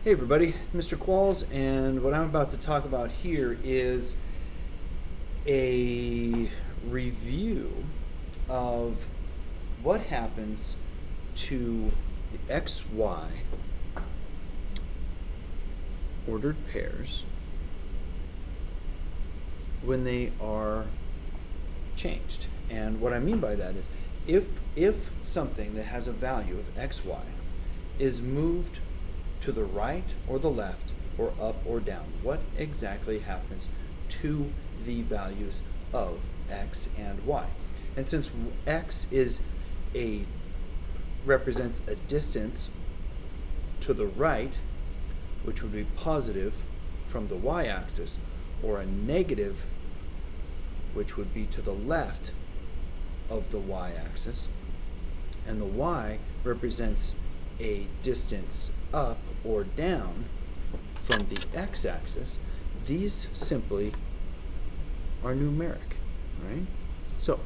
Hey everybody, Mr. Qualls, and what I'm about to talk about here is a review of what happens to the XY ordered pairs when they are changed. And what I mean by that is if something that has a value of XY is moved to the right or the left or up or down, what exactly happens to the values of x and y? And since x represents a distance to the right, which would be positive from the y-axis, or a negative, which would be to the left of the y-axis, and the y represents a distance up or down from the x-axis, these simply are numeric, right? So,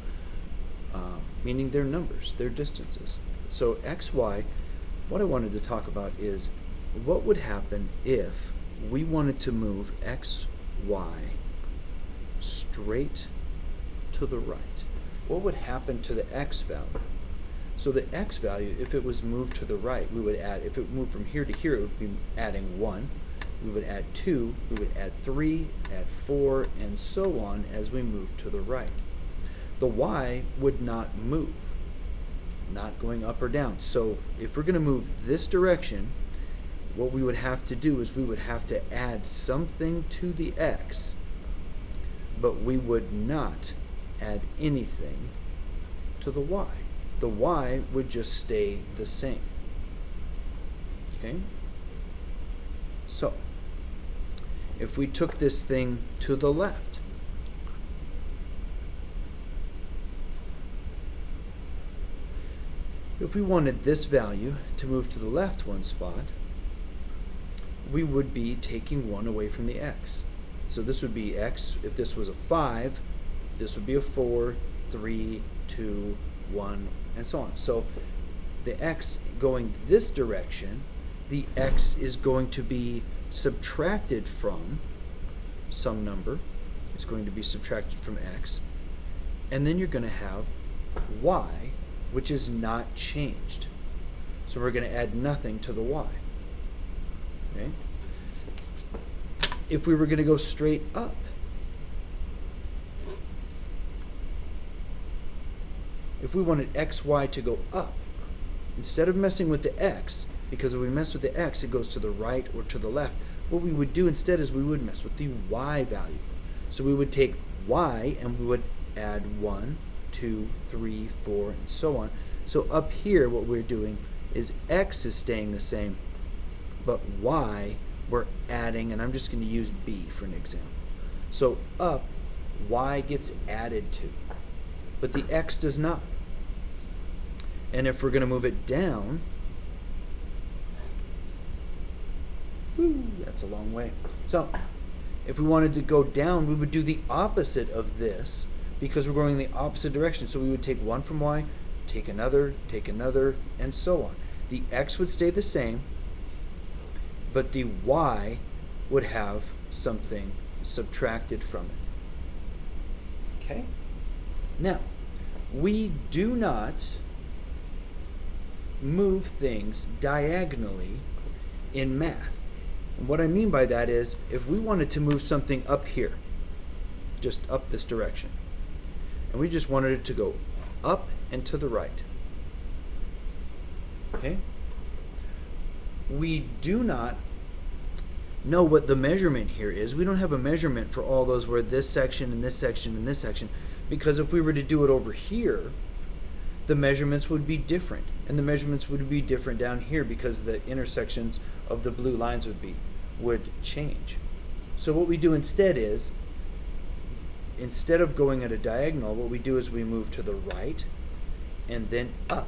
meaning they're numbers, they're distances. So xy, what I wanted to talk about is what would happen if we wanted to move xy straight to the right. What would happen to the x value? So the x value, if it was moved to the right, we would add, if it moved from here to here, it would be adding 1. We would add 2, we would add 3, add 4, and so on as we move to the right. The y would not move, not going up or down. So if we're going to move this direction, what we would have to do is we would have to add something to the x, but we would not add anything to the y. The y would just stay the same. Okay? So, if we took this thing to the left, if we wanted this value to move to the left one spot, we would be taking 1 away from the x. So this would be x. If this was a 5, this would be a 4, 3, 2, 1, and so on. So the x going this direction, the x is going to be subtracted from some number. It's going to be subtracted from x. And then you're going to have y, which is not changed. So we're going to add nothing to the y. Okay? If we were going to go straight up, if we wanted xy to go up, instead of messing with the x, because if we mess with the x, it goes to the right or to the left, what we would do instead is we would mess with the y value. So we would take y and we would add 1, 2, 3, 4, and so on. So up here, what we're doing is x is staying the same, but y we're adding, and I'm just going to use b for an example. So up, y gets added to, but the x does not. And if we're going to move it down, that's a long way. So if we wanted to go down, we would do the opposite of this because we're going in the opposite direction. So we would take 1 from y, take another, and so on. The x would stay the same, but the y would have something subtracted from it. Okay? Now, we do not move things diagonally in math. And what I mean by that is, if we wanted to move something up here, just up this direction, and we just wanted it to go up and to the right, okay? We do not know what the measurement here is. We don't have a measurement for all those where this section and this section and this section, because if we were to do it over here, the measurements would be different, and the measurements would be different down here because the intersections of the blue lines would change. So what we do instead is, instead of going at a diagonal, what we do is we move to the right and then up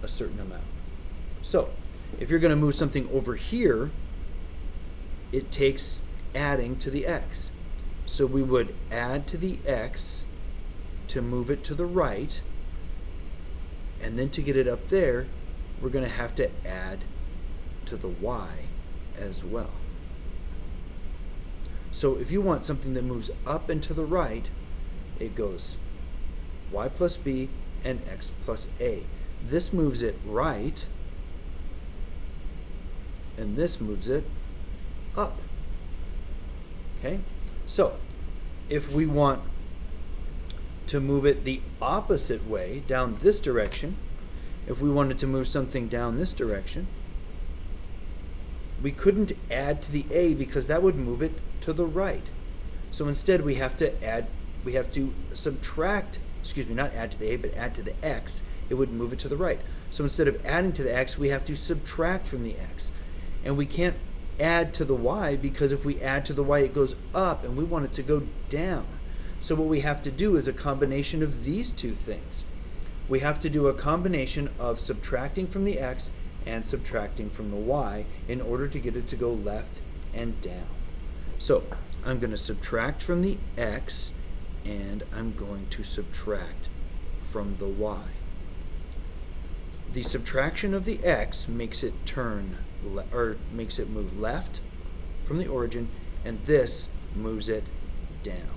a certain amount. So if you're going to move something over here, it takes adding to the x. So we would add to the x to move it to the right, and then to get it up there, we're going to have to add to the y as well. So if you want something that moves up and to the right, it goes y plus b and x plus a. This moves it right, and this moves it up. Okay? So if we want to move it the opposite way, down this direction, if we wanted to move something down this direction, we couldn't add to the a because that would move it to the right. So instead we have to subtract, not add to the a, but add to the x. It would move it to the right. So instead of adding to the x, we have to subtract from the x. And we can't add to the y because if we add to the y, it goes up, and we want it to go down. So what we have to do is a combination of these two things. We have to do a combination of subtracting from the x and subtracting from the y in order to get it to go left and down. So I'm going to subtract from the x, and I'm going to subtract from the y. The subtraction of the x makes it makes it move left from the origin, and this moves it down.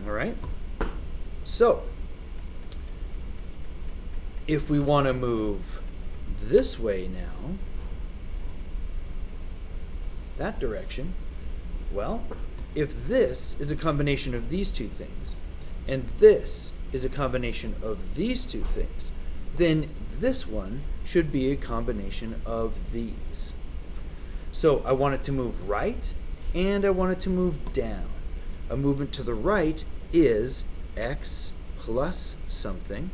All right? So, if we want to move this way now, that direction, well, if this is a combination of these two things, and this is a combination of these two things, then this one should be a combination of these. So I want it to move right, and I want it to move down. A movement to the right is x plus something,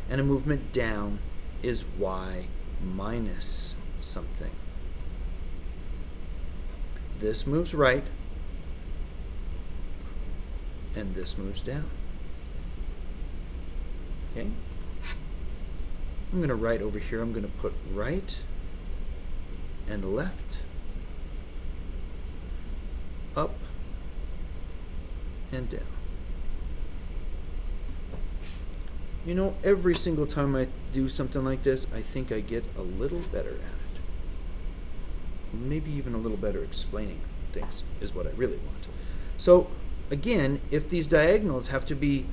and a movement down is y minus something. This moves right, and this moves down. Okay? I'm going to write over here, I'm going to put right and left, up and down. You know, every single time I do something like this, I think I get a little better at it. Maybe even a little better explaining things is what I really want. So, again, if these diagonals have to be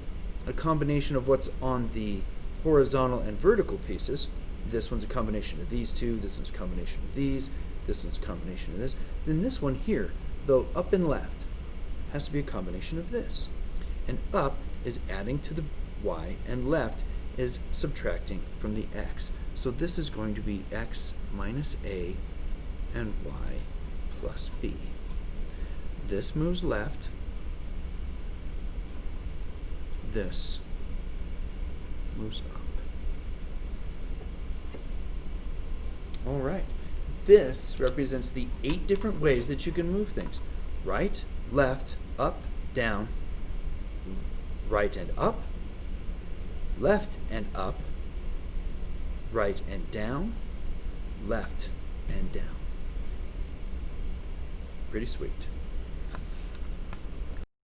a combination of what's on the horizontal and vertical pieces, this one's a combination of these two, this one's a combination of these, this one's a combination of this, then this one here, though up and left, has to be a combination of this. And up is adding to the y, and left is subtracting from the x. So this is going to be x minus a and y plus b. This moves left. This moves up. All right. This represents the 8 different ways that you can move things. Right, left, up, down, right and up, left and up, right and down, left and down. Pretty sweet.